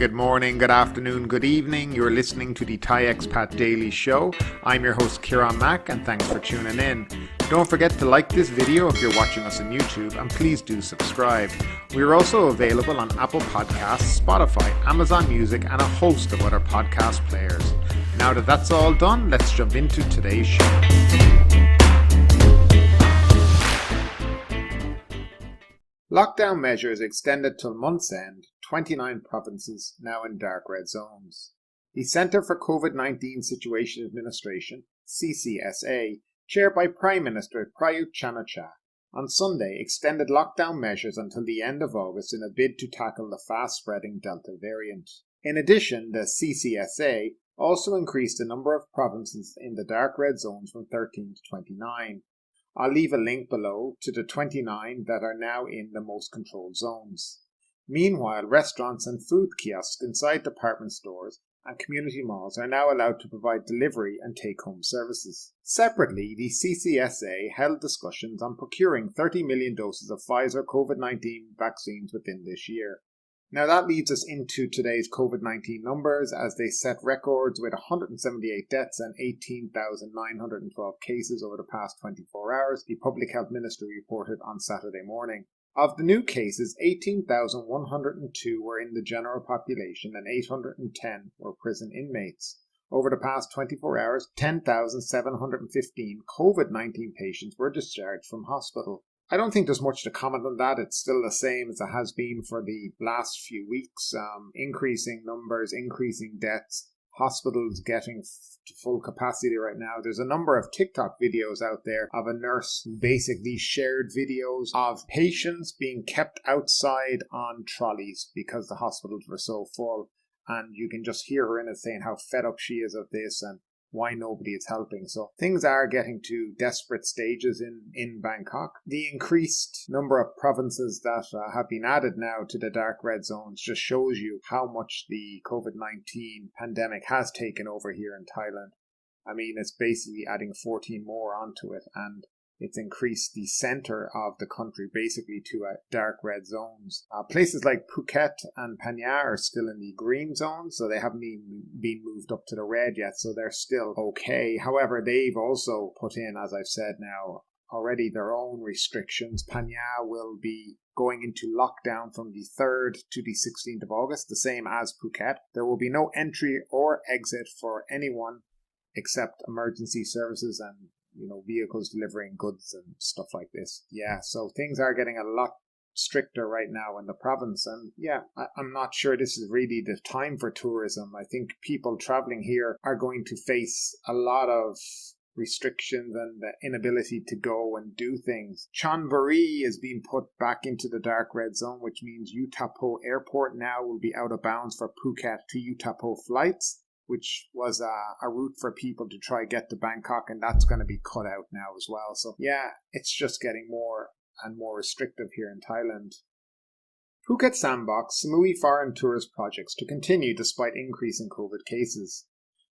good morning, good afternoon, good evening. You're listening to the Thai Expat Daily Show. I'm your host Kieran Mack and thanks for tuning in. Don't forget to like this video if you're watching us on YouTube and please do subscribe. We're also available on Apple Podcasts, Spotify, Amazon Music and a host of other podcast players. Now that that's all done, let's jump into today's show. Lockdown measures extended till month's end, 29 provinces now in dark red zones. The Centre for COVID-19 Situation Administration, CCSA, chaired by Prime Minister Prayut Chan-o-cha, on Sunday extended lockdown measures until the end of August in a bid to tackle the fast-spreading Delta variant. In addition, the CCSA also increased the number of provinces in the dark red zones from 13 to 29. I'll leave a link below to the 29 that are now in the most controlled zones. Meanwhile, restaurants and food kiosks inside department stores and community malls are now allowed to provide delivery and take-home services. Separately, the CCSA held discussions on procuring 30 million doses of Pfizer COVID-19 vaccines within this year. Now that leads us into today's COVID-19 numbers as they set records with 178 deaths and 18,912 cases over the past 24 hours, the Public Health Ministry reported on Saturday morning. Of the new cases, 18,102 were in the general population and 810 were prison inmates. Over the past 24 hours, 10,715 COVID-19 patients were discharged from hospital. I don't think there's much to comment on that. It's still the same as it has been for the last few weeks. Increasing numbers, increasing deaths, hospitals getting to full capacity right now. There's a number of TikTok videos out there of a nurse who basically shared videos of patients being kept outside on trolleys because the hospitals were so full. And you can just hear her in it saying how fed up she is of this and why nobody is helping. So things are getting to desperate stages in Bangkok. The increased number of provinces that have been added now to the dark red zones just shows you how much the COVID-19 pandemic has taken over here in Thailand. I mean, it's basically adding 14 more onto it, and it's increased the center of the country basically to dark red zones. Places like Phuket and Phanyang are still in the green zone, so they haven't even been moved up to the red yet, so they're still okay. However, they've also put in, as I've said now, already their own restrictions. Phanyang will be going into lockdown from the 3rd to the 16th of August, the same as Phuket. There will be no entry or exit for anyone except emergency services and vehicles delivering goods and stuff like this. Yeah, so things are getting a lot stricter right now in the province. And yeah, I'm not sure this is really the time for tourism. I think people traveling here are going to face a lot of restrictions and the inability to go and do things. Chonburi is being put back into the dark red zone, which means Utapao Airport now will be out of bounds for Phuket to Utapao flights, which was a route for people to try get to Bangkok, and that's going to be cut out now as well. So yeah, it's just getting more and more restrictive here in Thailand. Phuket Sandbox, Samui foreign tourist projects to continue despite increase in COVID cases.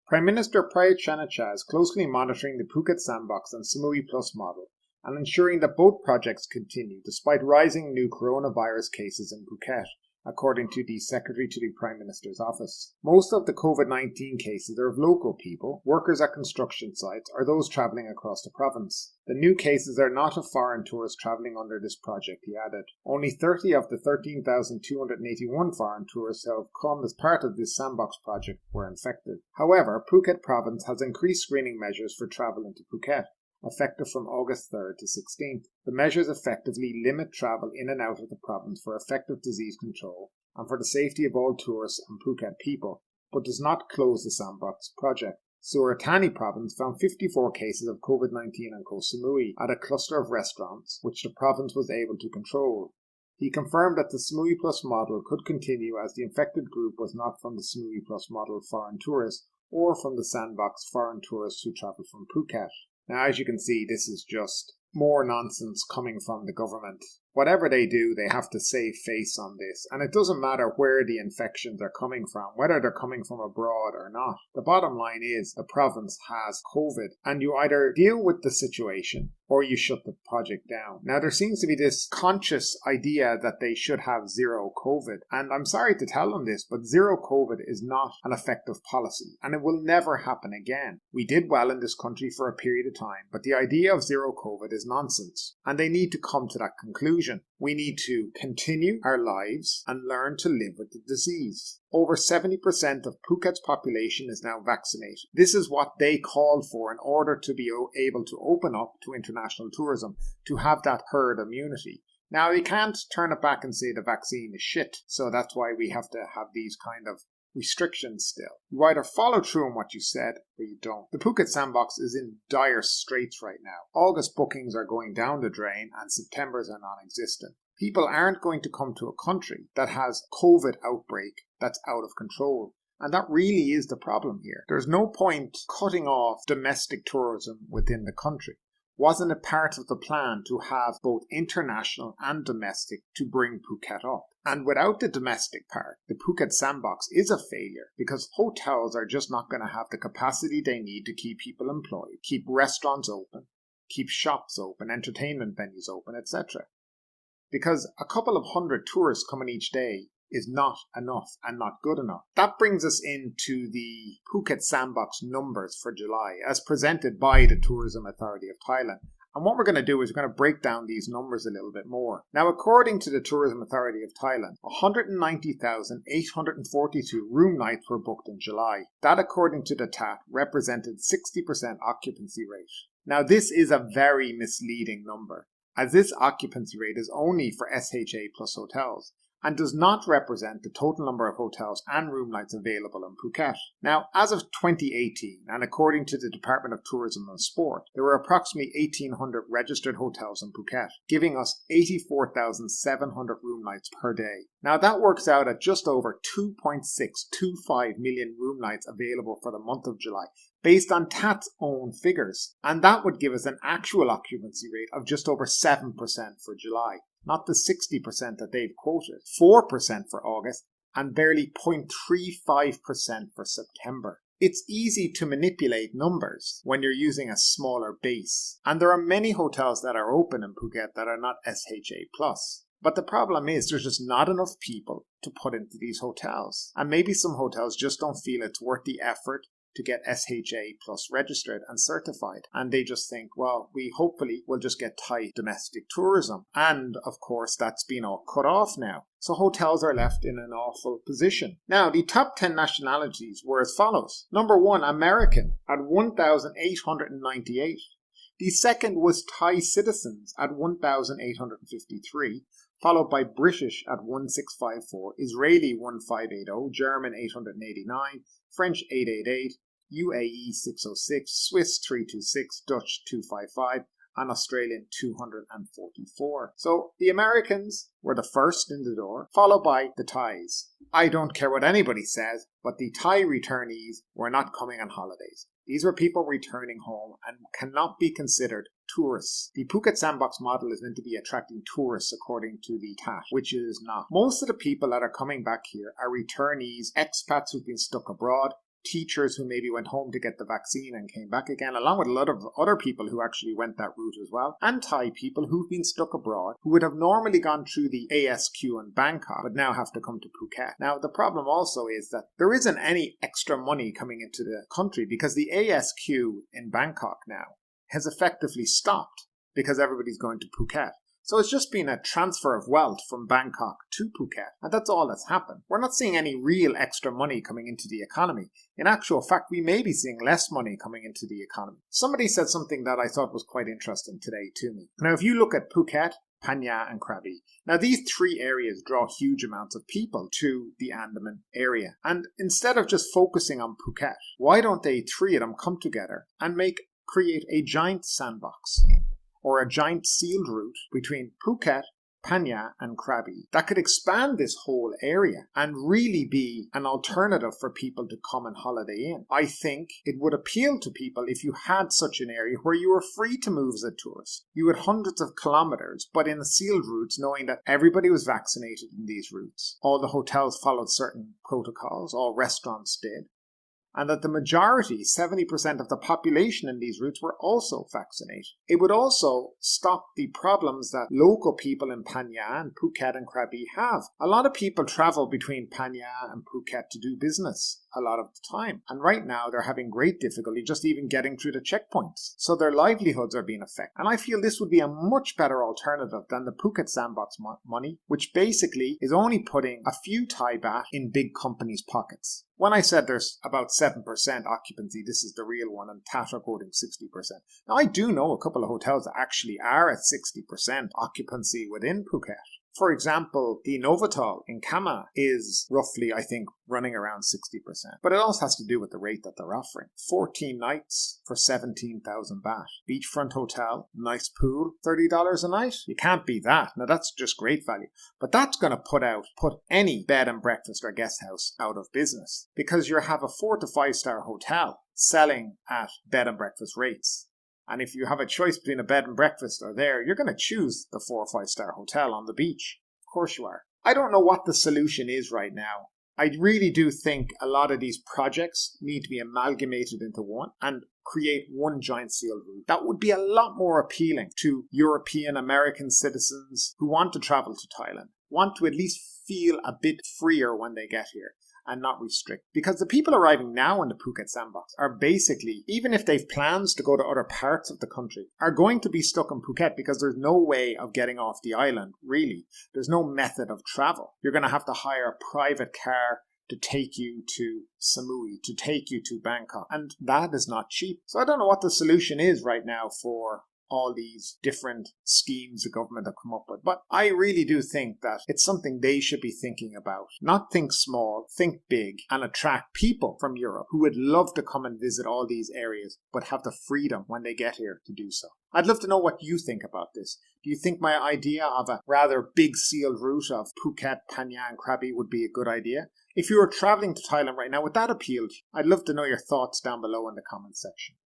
Prime Minister Prayut Chan-o-cha is closely monitoring the Phuket Sandbox and Samui Plus Model and ensuring that both projects continue despite rising new coronavirus cases in Phuket, according to the Secretary to the Prime Minister's office. Most of the COVID-19 cases are of local people, workers at construction sites, or those travelling across the province. The new cases are not of foreign tourists travelling under this project, he added. Only 30 of the 13,281 foreign tourists who have come as part of this sandbox project were infected. However, Phuket province has increased screening measures for travel into Phuket, effective from August 3rd to 16th. The measures effectively limit travel in and out of the province for effective disease control and for the safety of all tourists and Phuket people, but does not close the Sandbox project. Surat Thani province found 54 cases of COVID-19 on Koh Samui at a cluster of restaurants, which the province was able to control. He confirmed that the Samui Plus model could continue as the infected group was not from the Samui Plus model foreign tourists or from the Sandbox foreign tourists who travelled from Phuket. Now, as you can see, this is just more nonsense coming from the government. Whatever they do, they have to save face on this, and it doesn't matter where the infections are coming from, whether they're coming from abroad or not. The bottom line is the province has COVID, and you either deal with the situation or you shut the project down. Now, there seems to be this conscious idea that they should have zero COVID, and I'm sorry to tell them this, but zero COVID is not an effective policy, and it will never happen again. We did well in this country for a period of time, but the idea of zero COVID is nonsense, and they need to come to that conclusion. We need to continue our lives and learn to live with the disease. Over 70% of Phuket's population is now vaccinated. This is what they called for in order to be able to open up to international tourism, to have that herd immunity. Now, you can't turn it back and say the vaccine is shit, so that's why we have to have these kind of restrictions still. You either follow through on what you said or you don't. The Phuket Sandbox is in dire straits right now. August bookings are going down the drain and September's are non-existent. People aren't going to come to a country that has COVID outbreak that's out of control. And that really is the problem here. There's no point cutting off domestic tourism within the country. Wasn't it part of the plan to have both international and domestic to bring Phuket up? And without the domestic part, the Phuket Sandbox is a failure because hotels are just not going to have the capacity they need to keep people employed, keep restaurants open, keep shops open, entertainment venues open, etc. Because a couple of hundred tourists coming each day is not enough and not good enough. That brings us into the Phuket Sandbox numbers for July as presented by the Tourism Authority of Thailand. And what we're going to do is we're going to break down these numbers a little bit more. Now, according to the Tourism Authority of Thailand, 190,842 room nights were booked in July. That, according to the TAT, represented 60% occupancy rate. Now, this is a very misleading number, as this occupancy rate is only for SHA plus hotels and does not represent the total number of hotels and room nights available in Phuket. Now, as of 2018, and according to the Department of Tourism and Sport, there were approximately 1,800 registered hotels in Phuket, giving us 84,700 room nights per day. Now, that works out at just over 2.625 million room nights available for the month of July, based on TAT's own figures. And that would give us an actual occupancy rate of just over 7% for July. Not the 60% that they've quoted, 4% for August, and barely 0.35% for September. It's easy to manipulate numbers when you're using a smaller base, and there are many hotels that are open in Phuket that are not SHA+. But the problem is there's just not enough people to put into these hotels, and maybe some hotels just don't feel it's worth the effort to get SHA plus registered and certified. And they just think, well, we hopefully will just get Thai domestic tourism. And of course, that's been all cut off now. So hotels are left in an awful position. Now, the top 10 nationalities were as follows. Number 1, American at 1,898. The second was Thai citizens at 1,853. Followed by British at 1,654, Israeli 1,580, German 889, French 888, UAE 606, Swiss 326, Dutch 255, and Australian 244. So the Americans were the first in the door, followed by the Thais. I don't care what anybody says, but the Thai returnees were not coming on holidays. These were people returning home and cannot be considered tourists. The Phuket Sandbox model is meant to be attracting tourists according to the TAT, which it is not. Most of the people that are coming back here are returnees, expats who've been stuck abroad, teachers who maybe went home to get the vaccine and came back again, along with a lot of other people who actually went that route as well, and Thai people who've been stuck abroad, who would have normally gone through the ASQ in Bangkok, but now have to come to Phuket. Now, the problem also is that there isn't any extra money coming into the country because the ASQ in Bangkok now has effectively stopped because everybody's going to Phuket. So it's just been a transfer of wealth from Bangkok to Phuket, and that's all that's happened. We're not seeing any real extra money coming into the economy. In actual fact, we may be seeing less money coming into the economy. Somebody said something that I thought was quite interesting today to me. Now, if you look at Phuket, Phanya and Krabi, now these three areas draw huge amounts of people to the Andaman area. And instead of just focusing on Phuket, why don't they three of them come together and create a giant sandbox, or a giant sealed route between Phuket, Phaya and Krabi that could expand this whole area and really be an alternative for people to come and holiday in. I think it would appeal to people if you had such an area where you were free to move as a tourist. You had hundreds of kilometers, but in sealed routes, knowing that everybody was vaccinated in these routes. All the hotels followed certain protocols, all restaurants did. And that the majority, 70% of the population in these routes were also vaccinated. It would also stop the problems that local people in Phaya and Phuket and Krabi have. A lot of people travel between Phaya and Phuket to do business a lot of the time. And right now they're having great difficulty just even getting through the checkpoints. So their livelihoods are being affected. And I feel this would be a much better alternative than the Phuket Sandbox money, which basically is only putting a few Thai baht in big companies' pockets. When I said there's about 7% occupancy, this is the real one, and Tata quoting 60%. Now, I do know a couple of hotels that actually are at 60% occupancy within Phuket. For example, the Novotel in Kama is roughly, I think, running around 60%. But it also has to do with the rate that they're offering. 14 nights for 17,000 baht. Beachfront hotel, nice pool, $30 a night. You can't beat that. Now that's just great value. But that's going to put any bed and breakfast or guest house out of business. Because you have a 4 to 5 star hotel selling at bed and breakfast rates. And if you have a choice between a bed and breakfast or there, you're going to choose the 4 or 5 star hotel on the beach. Of course you are. I don't know what the solution is right now. I really do think a lot of these projects need to be amalgamated into one and create one giant sealed route. That would be a lot more appealing to European American citizens who want to travel to Thailand, want to at least feel a bit freer when they get here. And not restrict. Because the people arriving now in the Phuket Sandbox are basically, even if they've plans to go to other parts of the country, are going to be stuck in Phuket because there's no way of getting off the island, really. There's no method of travel. You're going to have to hire a private car to take you to Samui, to take you to Bangkok. And that is not cheap. So I don't know what the solution is right now for all these different schemes the government have come up with. But I really do think that it's something they should be thinking about. Not think small, think big, and attract people from Europe who would love to come and visit all these areas, but have the freedom when they get here to do so. I'd love to know what you think about this. Do you think my idea of a rather big sealed route of Phuket, Phaya and Krabi would be a good idea? If you were traveling to Thailand right now, would that appeal to you? I'd love to know your thoughts down below in the comment section.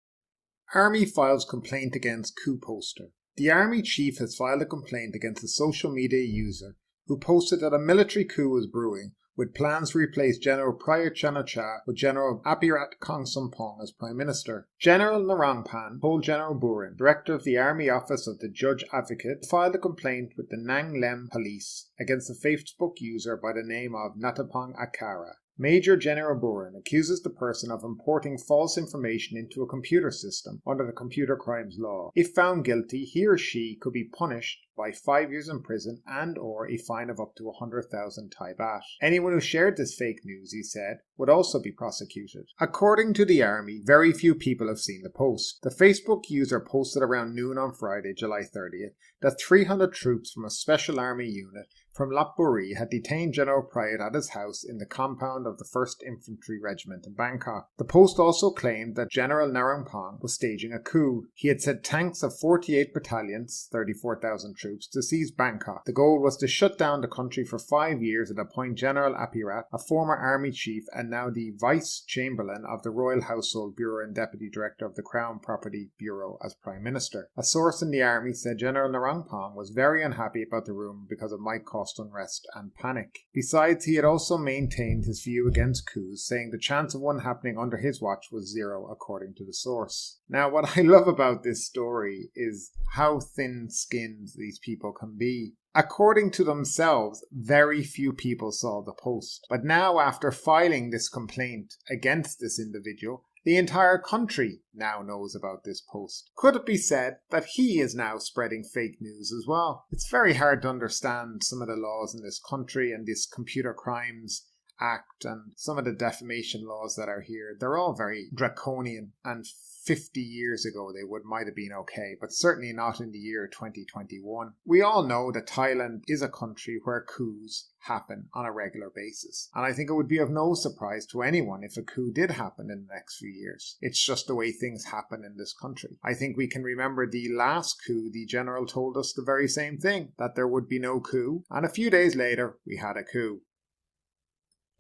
Army files complaint against coup poster. The Army chief has filed a complaint against a social media user who posted that a military coup was brewing, with plans to replace General Prayut Chan-o-cha with General Apirat Kongsumpong as Prime Minister. General Narongpan told General Burin, Director of the Army Office of the Judge Advocate, filed a complaint with the Nang Lem Police against a Facebook user by the name of Natapong Akara. Major General Burin accuses the person of importing false information into a computer system under the Computer Crimes Law. If found guilty, he or she could be punished by 5 years in prison and or a fine of up to 100,000 Thai baht. Anyone who shared this fake news, he said, would also be prosecuted. According to the Army, very few people have seen the post. The Facebook user posted around noon on Friday, July 30th, that 300 troops from a special army unit from Lopburi had detained General Prayut at his house in the compound of the 1st Infantry Regiment in Bangkok. The post also claimed that General Narongpong was staging a coup. He had sent tanks of 48 battalions, 34,000 troops, to seize Bangkok. The goal was to shut down the country for 5 years and appoint General Apirat, a former army chief and now the Vice Chamberlain of the Royal Household Bureau and Deputy Director of the Crown Property Bureau, as Prime Minister. A source in the army said General Narongpong was very unhappy about the rumour because it might cause unrest and panic. Besides, he had also maintained his view against coups, saying the chance of one happening under his watch was zero, according to the source. Now, what I love about this story is how thin-skinned these people can be. According to themselves, very few people saw the post. But now, after filing this complaint against this individual, the entire country now knows about this post. Could it be said that he is now spreading fake news as well? It's very hard to understand some of the laws in this country and this computer crimes Act and some of the defamation laws that are here, they're all very draconian, and 50 years ago they might have been okay, but certainly not in the year 2021. We all know that Thailand is a country where coups happen on a regular basis, and I think it would be of no surprise to anyone if a coup did happen in the next few years. It's just the way things happen in this country. I think we can remember the last coup. The general told us the very same thing, that there would be no coup, and a few days later we had a coup.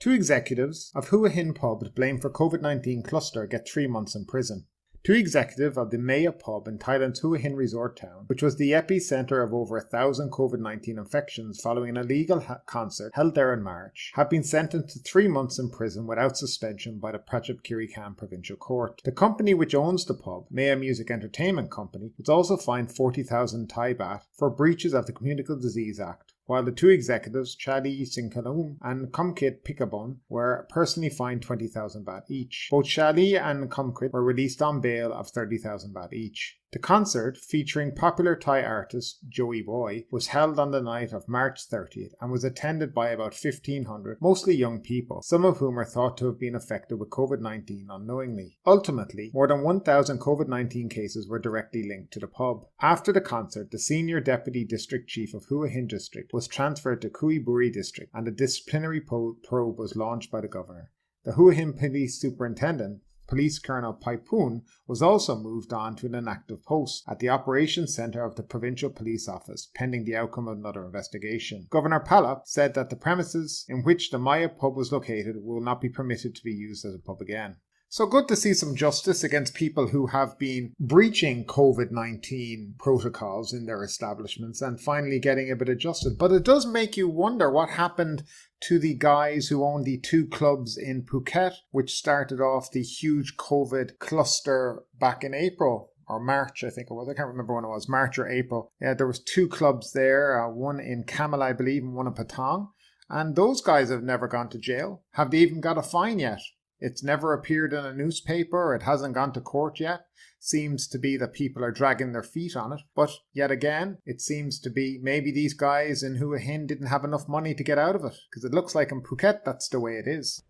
Two executives of Hua Hin pub blamed for COVID-19 cluster get 3 months in prison. Two executives of the Maya pub in Thailand's Hua Hin resort town, which was the epicenter of over 1,000 COVID-19 infections following an illegal concert held there in March, have been sentenced to 3 months in prison without suspension by the Prachuap Khiri Khan provincial court. The company which owns the pub, Maya Music Entertainment Company, was also fined 40,000 Thai baht for breaches of the Communicable Disease Act, while the two executives, Chadi Singkalum and Kumkit Pikabon, were personally fined 20,000 baht each. Both Chadi and Kumkit were released on bail of 30,000 baht each. The concert, featuring popular Thai artist Joey Boy, was held on the night of March 30th and was attended by about 1,500, mostly young people, some of whom are thought to have been affected with COVID-19 unknowingly. Ultimately, more than 1,000 COVID-19 cases were directly linked to the pub. After the concert, the senior deputy district chief of Hua Hin district was transferred to Kui Buri district, and a disciplinary probe was launched by the governor. The Hua Hin police superintendent, Police Colonel Paipoon, was also moved on to an inactive post at the operations centre of the provincial police office, pending the outcome of another investigation. Governor Palap said that the premises in which the Maya pub was located will not be permitted to be used as a pub again. So good to see some justice against people who have been breaching COVID-19 protocols in their establishments and finally getting a bit of justice. But it does make you wonder what happened to the guys who own the two clubs in Phuket, which started off the huge COVID cluster back in April. Or March, I think it was. I can't remember when it was, March or April. Yeah, there was two clubs there, one in Kamal, I believe, and one in Patong. And those guys have never gone to jail. Have they even got a fine yet? It's never appeared in a newspaper. It hasn't gone to court yet. Seems to be that people are dragging their feet on it. But yet again, it seems to be maybe these guys in Hua Hin didn't have enough money to get out of it. Because it looks like in Phuket, that's the way it is.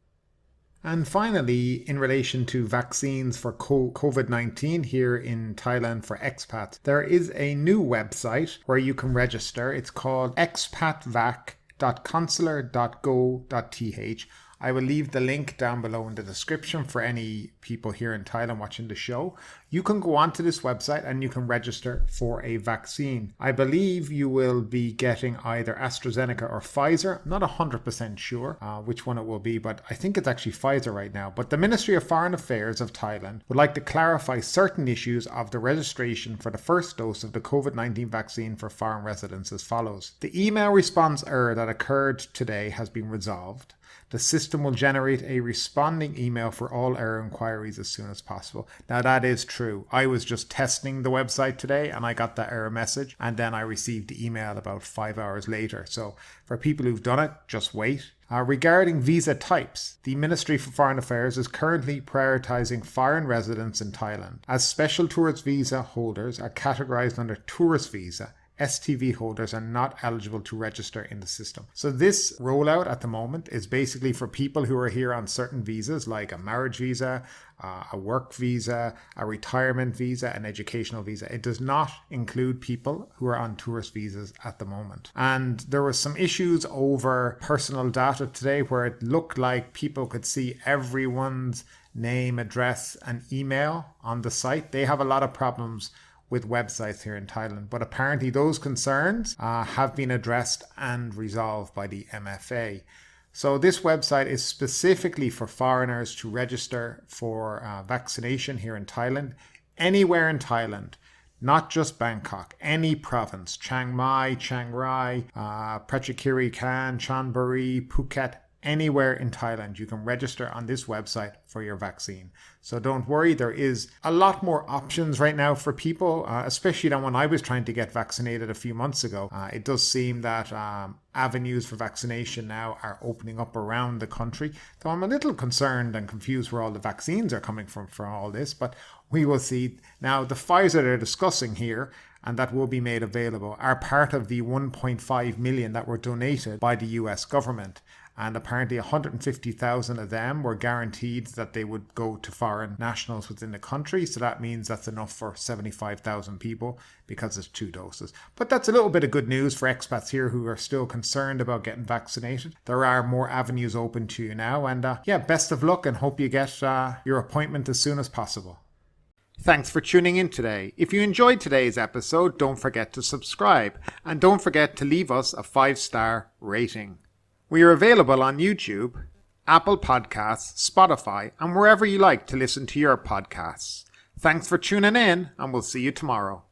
And finally, in relation to vaccines for COVID-19 here in Thailand for expats, there is a new website where you can register. It's called expatvac.consular.go.th. I will leave the link down below in the description for any people here in Thailand watching the show. You can go onto this website and you can register for a vaccine. I believe you will be getting either AstraZeneca or Pfizer. I'm not 100% sure which one it will be, but I think it's actually Pfizer right now. But the Ministry of Foreign Affairs of Thailand would like to clarify certain issues of the registration for the first dose of the COVID-19 vaccine for foreign residents as follows. The email response error that occurred today has been resolved. The system will generate a responding email for all error inquiries as soon as possible. Now that is true. I was just testing the website today and I got that error message, and then I received the email about 5 hours later. So for people who've done it, just wait. Regarding visa types, the Ministry for Foreign Affairs is currently prioritizing foreign residents in Thailand, as special tourist visa holders are categorized under tourist visa. STV holders are not eligible to register in the system. So this rollout at the moment is basically for people who are here on certain visas, like a marriage visa, a work visa, a retirement visa, an educational visa. It does not include people who are on tourist visas at the moment. And there were some issues over personal data today where it looked like people could see everyone's name, address, and email on the site. They have a lot of problems with websites here in Thailand, but apparently those concerns have been addressed and resolved by the MFA. So this website is specifically for foreigners to register for vaccination here in Thailand, anywhere in Thailand, not just Bangkok, any province, Chiang Mai, Chiang Rai, Prachuap Khiri Khan, Chonburi, Phuket, anywhere in Thailand, you can register on this website for your vaccine. So don't worry, there is a lot more options right now for people, especially than when I was trying to get vaccinated a few months ago. It does seem that avenues for vaccination now are opening up around the country. Though I'm a little concerned and confused where all the vaccines are coming from for all this, but we will see. Now, the Pfizer they're discussing here, and that will be made available, are part of the 1.5 million that were donated by the US government. and apparently 150,000 of them were guaranteed that they would go to foreign nationals within the country. So that means that's enough for 75,000 people because it's 2 doses. But that's a little bit of good news for expats here who are still concerned about getting vaccinated. There are more avenues open to you now, and best of luck, and hope you get your appointment as soon as possible. Thanks for tuning in today. If you enjoyed today's episode, don't forget to subscribe, and don't forget to leave us a 5-star rating. We are available on YouTube, Apple Podcasts, Spotify, and wherever you like to listen to your podcasts. Thanks for tuning in, and we'll see you tomorrow.